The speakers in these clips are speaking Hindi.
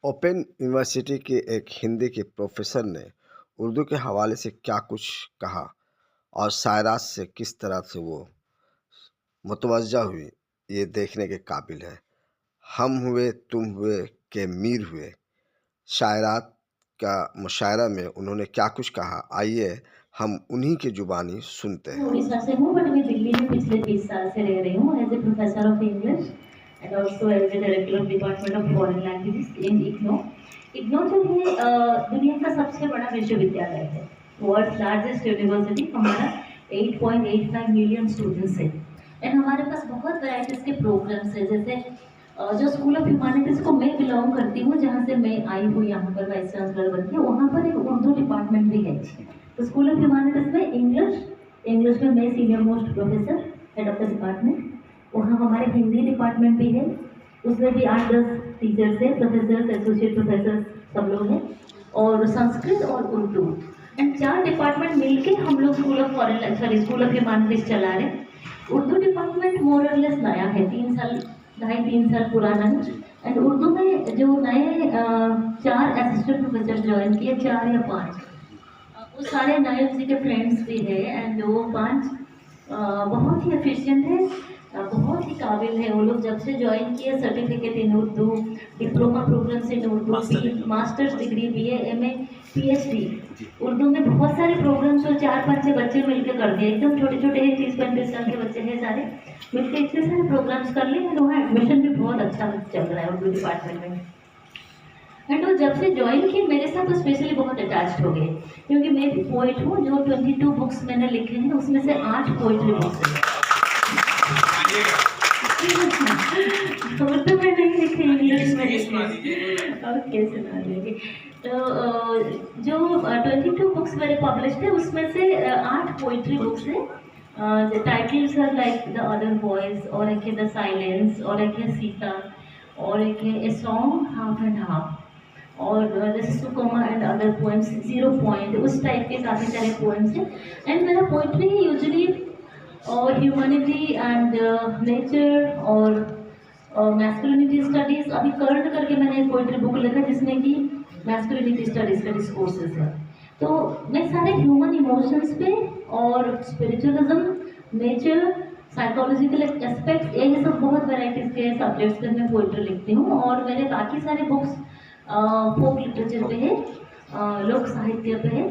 ओपन यूनिवर्सिटी के एक हिंदी के प्रोफेसर ने उर्दू के हवाले से क्या कुछ कहा और शायरात से किस तरह से वो मुतवज्जा हुई, ये देखने के काबिल है। हम हुए तुम हुए के मीर हुए शायरात का मुशायरा में उन्होंने क्या कुछ कहा, आइए हम उन्हीं की जुबानी सुनते हैं। उड़ीसा से हूँ, बट मैं दिल्ली में पिछले 20 साल से रह रही हूँ as a professor of English and also as a director of department of foreign languages in IGNOU. IGNOU जो है दुनिया का सबसे बड़ा विश्वविद्यालय है, वर्ल्ड लार्जेस्ट यूनिवर्सिटी। हमारा 8.85 मिलियन स्टूडेंट्स है एंड हमारे पास बहुत वैराइटीज के प्रोग्राम्स है। जैसे जो स्कूल ऑफ ह्यूमैनिटीज को मैं बिलोंग करती हूँ, जहाँ से मैं आई हूँ यहाँ पर वाइस चांसलर बन के, वहाँ पर एक उर्दू डिपार्टमेंट भी है। तो स्कूल ऑफ ह्यूमैनिटीज में इंग्लिश में मैं senior most professor, head of the department. वहाँ हमारे हिंदी डिपार्टमेंट भी है, उसमें भी 8-10 टीचर्स हैं, प्रोफेसर्स, एसोसिएट प्रोफेसर सब लोग हैं, और संस्कृत और उर्दू एंड 4 डिपार्टमेंट मिलके हम लोग स्कूल ऑफ ह्यूमैनिटीज चला रहे हैं। उर्दू डिपार्टमेंट मोर और लेस नया है, 2.5-3 साल पुराना है। एंड उर्दू में जो नए 4 असिस्टेंट प्रोफेसर ज्वाइन किए, 4 या 5, वो सारे नए उसी के फ्रेंड्स भी है एंड वो 5 बहुत ही एफिशिएंट है, बहुत ही काबिल है। वो लोग जब से ज्वाइन किए, certificate in Urdu, diploma programmes in Urdu, masters degree, BA, MA, PhD Urdu में बहुत सारे प्रोग्राम्स, और 4-5 बच्चे मिलकर कर दिए। एकदम छोटे छोटे हैं, 30-35 साल के बच्चे हैं, सारे मिलकर इतने सारे प्रोग्राम्स कर लिए एंड वहाँ एडमिशन भी बहुत अच्छा चल रहा है उर्दू डिपार्टमेंट में। एंड वो जब से ज्वाइन की मेरे साथ तो स्पेशली बहुत अटैच्ड हो गए, क्योंकि मैं भी पोइट हूँ। जो 22 बुक्स मैंने लिखे हैं, उसमें से 8 पोइट्री बुक्स हैं। उर्दू में नहीं लिखे, इंग्लिश में लिखे। ओके, सुना देंगे। तो जो 22 बुक्स मेरे पब्लिश थे, उसमें से 8 पोइट्री बुक्स हैं। The titles are like the other boys, और एक है द साइलेंस, और एक है सीता, और एक है a song half and half, और जैसे सुकोमा एंड अदर पोएम्स, 0 पॉइंट, उस टाइप के काफ़ी सारे पोएम्स हैं। एंड मेरा पोइट्री यूजुअली और ह्यूमैनिटी एंड नेचर और मैस्कुलिनिटी स्टडीज, अभी करंट करके मैंने एक पोइट्री बुक लिखा जिसमें कि मैस्कुलिनिटी स्टडीज का डिस्कोर्सेस है। तो मैं सारे ह्यूमन इमोशंस पे और स्पिरिचुअलिज्म, नेचर, साइकोलॉजिकल एस्पेक्ट्स, यही सब बहुत वैराइटीज के सब्जेक्ट्स पे मैं पोइट्री लिखती हूँ। और मेरे बाकी सारे बुक्स फोक लिटरेचर पे है, लोक साहित्य पे है।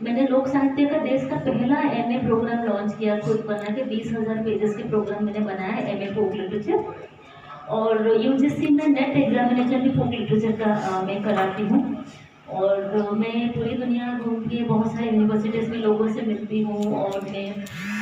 मैंने लोक साहित्य का देश का पहला MA प्रोग्राम लॉन्च किया, खुद बना के 20,000 पेजेस के प्रोग्राम मैंने बनाया है, MA फोक लिटरेचर। और UGC में नेट एग्जामिनेशन भी फोक लिटरेचर का मैं कराती हूँ। और मैं पूरी दुनिया घूम के बहुत सारे यूनिवर्सिटीज़ में लोगों से मिलती हूँ, और मैं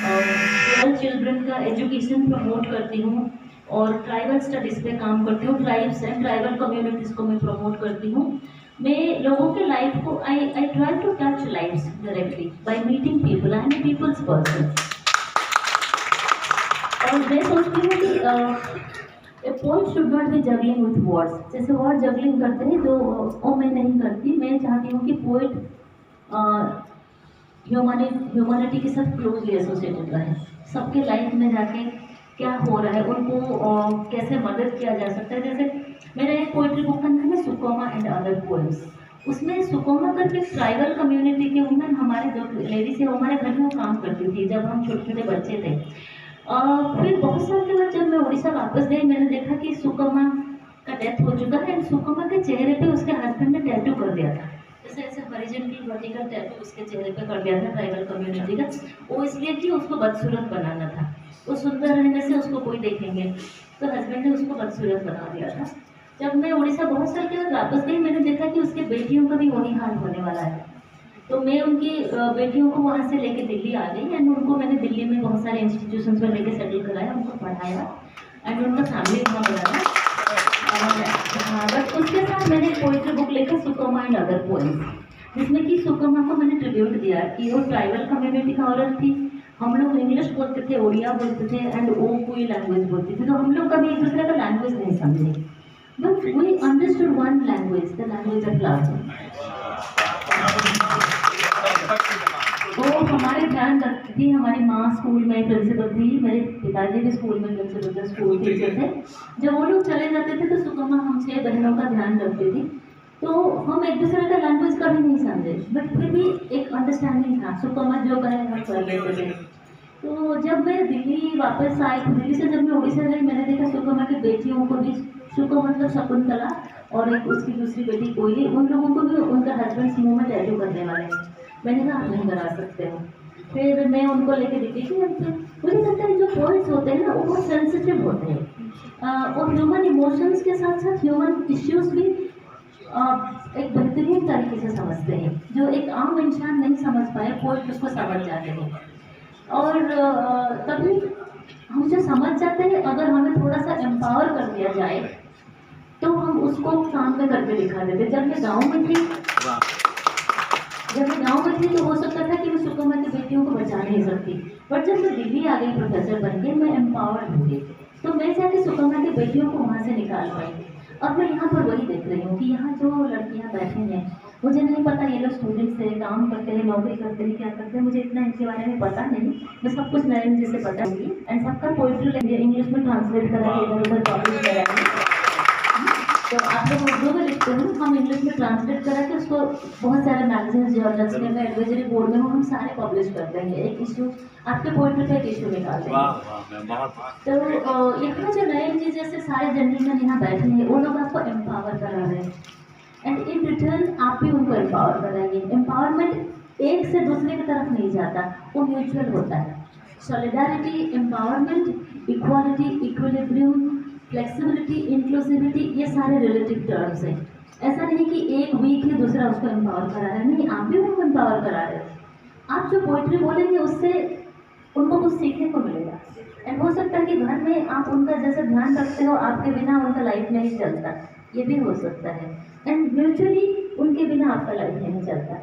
गर्ल चिल्ड्रन का एजुकेशन प्रमोट करती हूँ, और ट्राइबल स्टडीज़ पे काम करती हूँ। ट्राइब्स एंड ट्राइबल कम्युनिटीज़ को मैं प्रमोट करती हूँ। मैं लोगों के लाइफ को I try to touch lifes directly by meeting people. I am a people's person. और मैं सोचती हूँ कि a poet should not be juggling with words. जैसे वर्ड जगलिंग करते हैं, जो वो मैं नहीं करती। मैं चाहती हूँ कि पोइट ह्यूमैनिटी के साथ क्लोजली एसोसिएटेड रहे, सबके लाइफ में जाके क्या हो रहा है, उनको कैसे मदद किया जा सकता है। जैसे मेरा एक पोइट्री बुक का नाम है सुकोमा एंड अदर पोएम्स। उसमें सुकोमा करके ट्राइबल कम्युनिटी के वुमेन, हमारे जो लेडीज है, हमारे घर में वो काम करती थी जब हम छोटे छोटे बच्चे थे। फिर बहुत साल के बाद जब मैं उड़ीसा वापस गई, मैंने देखा कि सुकोमा का डेथ हो चुका है एंड सुकोमा के चेहरे पे उसके हस्बैंड ने टैटू कर दिया था। जैसे ऐसे हरिजन की वर्टिकल टैटू उसके चेहरे पे कर दिया था ट्राइबल कम्युनिटी का। वो इसलिए कि उसको बदसूरत बनाना था, वो सुंदर रहने से उसको कोई देखेंगे, तो हस्बैंड ने उसको बदसूरत बना दिया था। जब मैं उड़ीसा बहुत साल के बाद वापस गई, मैंने देखा कि उसके बेटियों का भी वही हाल होने वाला है। तो मैं उनकी बेटियों को वहाँ से लेके दिल्ली आ गई एंड उनको मैंने दिल्ली में बहुत सारे इंस्टीट्यूशंस में लेके सेटल कराया, उनको पढ़ाया एंड उनका फैमिली वहाँ बनाया। बट उसके साथ मैंने एक पोइट्री बुक लिखा, सुकोमा एंड अदर पोएम्स, जिसमें कि सुकोमा को मैंने ट्रिब्यूट दिया कि वो ट्राइबल कम्युनिटी का औरत थी। हम लोग इंग्लिश बोलते थे, उड़िया बोलते थे एंड वो कोई लैंग्वेज बोलती थी, तो हम लोग कभी एक दूसरे का लैंग्वेज नहीं समझे, but we understood one language, the language of love. वो हमारे ध्यान रखती थी। हमारी माँ स्कूल में प्रिंसिपल थी, मेरे पिताजी भी स्कूल में प्रिंसिपल थे, स्कूल टीचर थे। जब वो लोग चले जाते थे तो सुकमा हम 6 बहनों का ध्यान रखती थी। तो हम एक दूसरे का लैंग्वेज कभी नहीं समझे, बट फिर भी एक अंडरस्टैंडिंग था, सुपर मत जो करें हम कर लेते थे। तो जब मैं दिल्ली वापस आई, दिल्ली से जब मैं उड़ीसा गई, मैंने देखा सुकमा की बेटियों को भी, सुको मतलब शकुंतला, और एक उसकी दूसरी बेटी कोयली, उन लोगों को भी उनका हस्बैंड्स मुंह में टैटू करने वाले हैं। मैंने कहा आप नहीं करा सकते हो। फिर मैं उनको लेके दिखी थी। मुझे लगता है जो पोइट्स होते हैं ना वो बहुत सेंसिटिव होते हैं, और ह्यूमन इमोशंस के साथ साथ ह्यूमन इश्यूज भी एक बेहतरीन तरीके से समझते हैं, जो एक आम इंसान नहीं समझ पाए, पोइट उसको समझ जाते हैं। और तभी हम जो समझ जाते हैं, अगर हमें थोड़ा सा एम्पावर कर दिया जाए तो हम उसको काम में करके दिखा देते। जब मैं गाँव में थी तो हो सकता था कि मैं सुकमा की बेटियों को बचा नहीं सकती, बट जब मैं दिल्ली आ गई प्रोफेसर बन के, मैं एम्पावर्ड हो गई, तो मैं जाके सुकमा की बेटियों को वहाँ से निकाल पाई। अब मैं यहाँ पर वही देख रही हूँ कि यहाँ जो लड़कियाँ बैठी हैं, मुझे नहीं पता ये लोग स्टूडेंट्स हैं, काम करते हैं, नौकरी करते हैं, क्या करते हैं, मुझे इतना इनके बारे में पता नहीं। मैं सब कुछ नरेंद्र जी से पता होगी, एंड सबका पोइट्री इंग्लिश में ट्रांसलेट करा के इधर उधर पब्लिश करा। तो आप लोग उर्दू में लिखते हो, हम इंग्लिश में ट्रांसलेट करा के उसको बहुत सारे मैगजीन जर्नल्स में, मैं एडवाइजरी बोर्ड में हूँ, हम सारे पब्लिश करते हैं। एक इशू आपके पोइट्री पे एक इशू निकालते हैं। तो यहाँ जो नयन जी जैसे सारे जेंटलमैन यहाँ बैठे हैं, वो लोग आपको एम्पावर करा रहे हैं, एंड इन रिटर्न आप भी उनको एम्पावर कराएंगे। एम्पावरमेंट एक से दूसरे की तरफ नहीं जाता, वो म्यूचुअल होता है। Solidarity, empowerment, equality, equilibrium, flexibility, inclusivity, ये सारे रिलेटिव टर्म्स हैं। ऐसा नहीं कि एक वीक है दूसरा उसको एम्पावर करा रहा है, नहीं, आप भी उनको एम्पावर करा रहे हो। आप जो पोइट्री बोलेंगे उससे उनको कुछ सीखने को मिलेगा, एंड हो सकता है कि घर में आप उनका जैसे ध्यान रखते हो, आपके बिना उनका लाइफ नहीं चलता, ये भी हो सकता है, एंड म्यूचुअली उनके बिना आपका लाइफ नहीं चलता।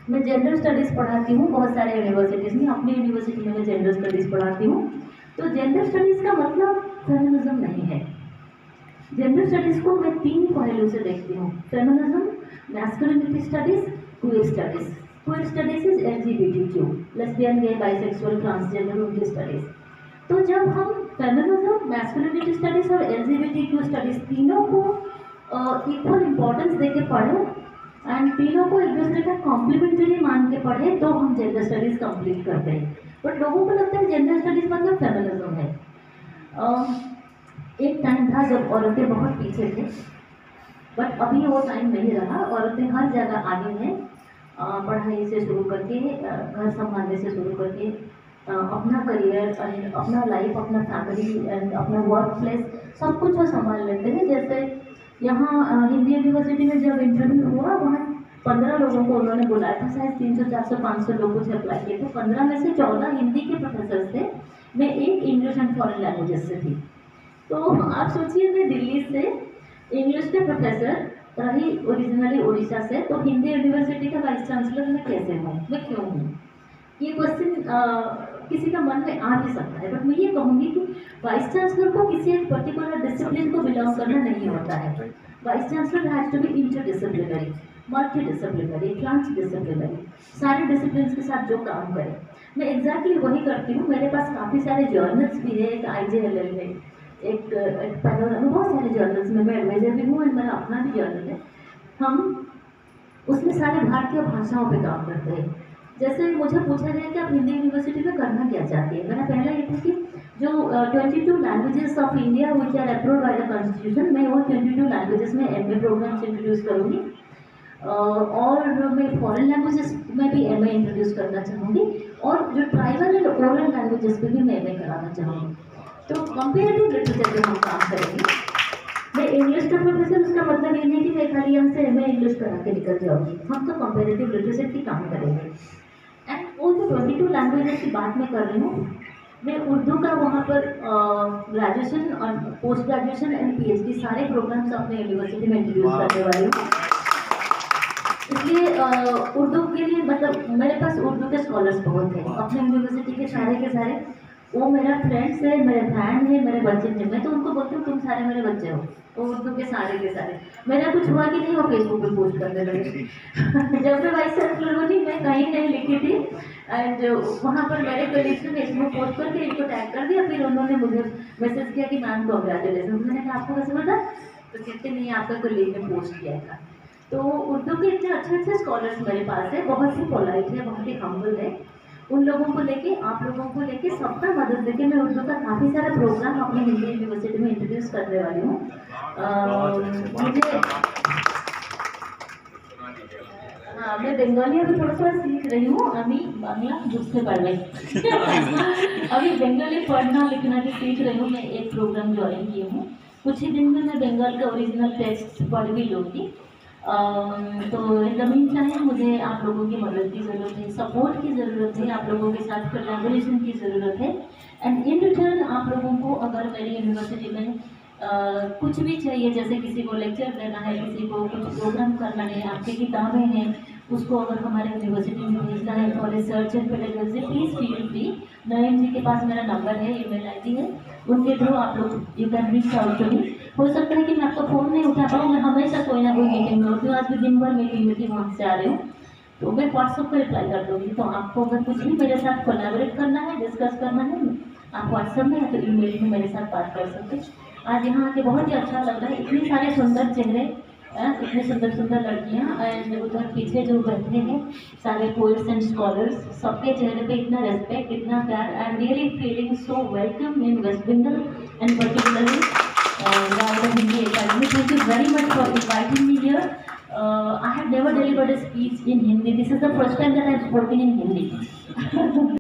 मैं जेंडर स्टडीज़ पढ़ाती हूँ बहुत सारे यूनिवर्सिटीज़ में, अपनी यूनिवर्सिटी में मैं जेंडर स्टडीज़ पढ़ाती हूँ। तो जेंडर स्टडीज़ का मतलब फेमिनिज्म नहीं है। जेंडर स्टडीज़ को मैं 3 पहलू से देखती हूँ: feminism, masculinity studies, queer studies. Queer studies is LGBTQ, lesbian, gay, bisexual, transgender, उनकी स्टडीज़। तो जब हम फेमिनिज्म, मैस्कुलिनिटी स्टडीज़ और LGBTQ स्टडीज़ तीनों को इक्वल इम्पोर्टेंस दे के पढ़ें, एंड तीनों को एक दूसरे का कॉम्प्लीमेंट्री मान के पढ़े, तो हम जेंडर स्टडीज़ कंप्लीट करते हैं। बट लोगों को लगता है जेंडर स्टडीज़ मतलब फेमिनिज्म है। एक टाइम था जब औरतें बहुत पीछे थे, बट अभी वो टाइम नहीं रहा। औरतें हर जगह आगे हैं, पढ़ाई से शुरू करके, घर संभालने से शुरू करके, अपना करियर, अपना लाइफ, अपना फैमिली एंड अपना वर्क प्लेस, सब कुछ वो संभाल लेते हैं। जैसे यहाँ हिंदी यूनिवर्सिटी में जब इंटरव्यू हुआ, वहाँ 15 लोगों को उन्होंने बुलाया था, शायद 300, 400, 500 लोग कुछ अप्लाई किए थे। 15 में से 14 हिंदी के प्रोफेसर थे, मैं एक इंग्लिश एंड फॉरेन लैंग्वेजेस से थी। तो आप सोचिए, मैं दिल्ली से इंग्लिश के प्रोफेसर रही, ओरिजिनली उड़ीसा से, तो हिंदी यूनिवर्सिटी का वाइस चांसलर मैं कैसे हूँ, मैं क्यों हूँ? ये क्वेश्चन किसी का मन में आ भी सकता है, बट मैं ये कहूँगी कि वाइस चांसलर को किसी एक पर्टिकुलर डिसिप्लिन को बिलोंग करना नहीं होता है। Vice chancellor has to be interdisciplinary, multidisciplinary, transdisciplinary, सारे डिसिप्लिन के साथ जो काम करे। मैं एग्जैक्टली वही करती हूँ। मेरे पास काफ़ी सारे जर्नल्स भी है, एक IJLL है, एक पैनोरामा, बहुत सारे जर्नल्स में मैं एडवाइजर भी हूँ, एंड मेरा अपना भी जर्नल है। हम उसमें सारे भारतीय भाषाओं पे काम करते हैं। जैसे मुझे पूछा गया कि आप हिंदी यूनिवर्सिटी में करना क्या चाहती है, मेरा पहला ये था कि जो 22 languages of India which are approved by the constitution, मैं वो 22 लैंग्वेजेस में MA प्रोग्राम्स इंट्रोड्यूस करूँगी, और मैं फॉरेन लैंग्वेजेस में भी MA इंट्रोड्यूस करना चाहूँगी, और जो ट्राइबल एंड ओरल लैंग्वेजेस पे भी मैं MA कराना चाहूँगी। तो कंपेरेटिव लिटरेचर पे हम काम करेंगे। मैं इंग्लिश का प्रोफेसर, उसका मतलब ये नहीं कि मैं खाली यहाँ से MA इंग्लिश करा के निकल जाऊँगी, हम तो कंपेरेटिव लिटरेचर की काम करेंगे। एंड वो जो 22 लैंग्वेजेस की बात मैं कर रही हूँ, मैं उर्दू का वहाँ पर ग्रेजुएशन और पोस्ट ग्रेजुएशन एंड PhD सारे प्रोग्राम्स अपने यूनिवर्सिटी में इंट्रोड्यूस करने वाली हूँ। इसलिए उर्दू के लिए, मतलब मेरे पास उर्दू के स्कॉलर्स बहुत हैं अपने यूनिवर्सिटी के सारे, वो मेरा फ्रेंड्स है, मेरे बहन है, मेरे बच्चे हैं। मैं तो उनको बोलती हूँ तुम सारे मेरे बच्चे हो, वो उर्दू के सारे। मेरा कुछ हुआ कि नहीं, वो फेसबुक पे पोस्ट करने लगे। जब मैं वाइस चांसलर बनी, मैं कहीं नहीं लिखी थी, एंड वहाँ पर मेरे कलीग्स ने फेसबुक पोस्ट करके इनको टैग कर दिया। फिर उन्होंने मुझे मैसेज किया कि मैम कॉन्ग्रेचुलेसन। मैंने कहा आपको कैसे पता? तो कहते नहीं, आपका कलीग ने पोस्ट किया था। तो उर्दू के इतने अच्छे अच्छे स्कॉलर्स मेरे पास है, बहुत ही पोलाइट है, बहुत ही हम्बल है। उन लोगों को लेके, आप लोगों को लेके, सबका मदद लेके मैं उर्दू का काफ़ी सारा प्रोग्राम अपनी हिंदी यूनिवर्सिटी में इंट्रोड्यूस करने वाली हूँ। मुझे हाँ, मैं बंगाली अभी थोड़ा थोड़ा सीख रही हूँ, अभी बांग्ला बुझते पारबे अभी बंगाली पढ़ना लिखना भी सीख रही हूँ। मैं एक प्रोग्राम ज्वाइन की हूँ, कुछ ही दिन में मैं बंगाल का ओरिजिनल टेक्स्ट पढ़ भी लूँगी। तो इन द मीन टाइम मुझे आप लोगों की मदद की ज़रूरत है, सपोर्ट की ज़रूरत है, आप लोगों के साथ कोलैबोरेशन की ज़रूरत है। एंड इन रिटर्न आप लोगों को अगर मेरी यूनिवर्सिटी में कुछ भी चाहिए, जैसे किसी को लेक्चर देना है, किसी को कुछ प्रोग्राम करना है, आपकी किताबें हैं, उसको अगर हमारे यूनिवर्सिटी में भेजना है for research and pedagogy, please feel free. Nayan ji के पास मेरा नंबर है, ईमेल आईडी है, उनके थ्रू आप लोग you can reach out to me. हो सकता है कि मैं आपका फ़ोन नहीं उठा पाऊँ, मैं हमेशा कोई ना कोई मीटिंग में होती हूँ, आज भी दिन भर मीटिंग में थी, वहाँ से आ रही हूँ, तो मैं व्हाट्सएप पर रिप्लाई कर दूँगी। तो आपको अगर कुछ भी मेरे साथ कोलैबोरेट करना है, डिस्कस करना है, आप व्हाट्सएप में या तो ईमेल में मेरे साथ बात कर सकते हैं। आज यहाँ आके बहुत ही अच्छा लग रहा है, इतने सारे सुंदर चेहरे, इतने सुंदर सुंदर लड़कियाँ, एंड उधर पीछे जो बैठे हैं सारे पोइट्स एंड स्कॉलर्स, सबके चेहरे पे इतना रेस्पेक्ट, इतना प्यार। I am really feeling so welcome in West Bengal and particularly Gautam Hindi Academy. Thank you very much for inviting me here. I have never delivered a speech in Hindi. This is the first time that I have spoken in Hindi.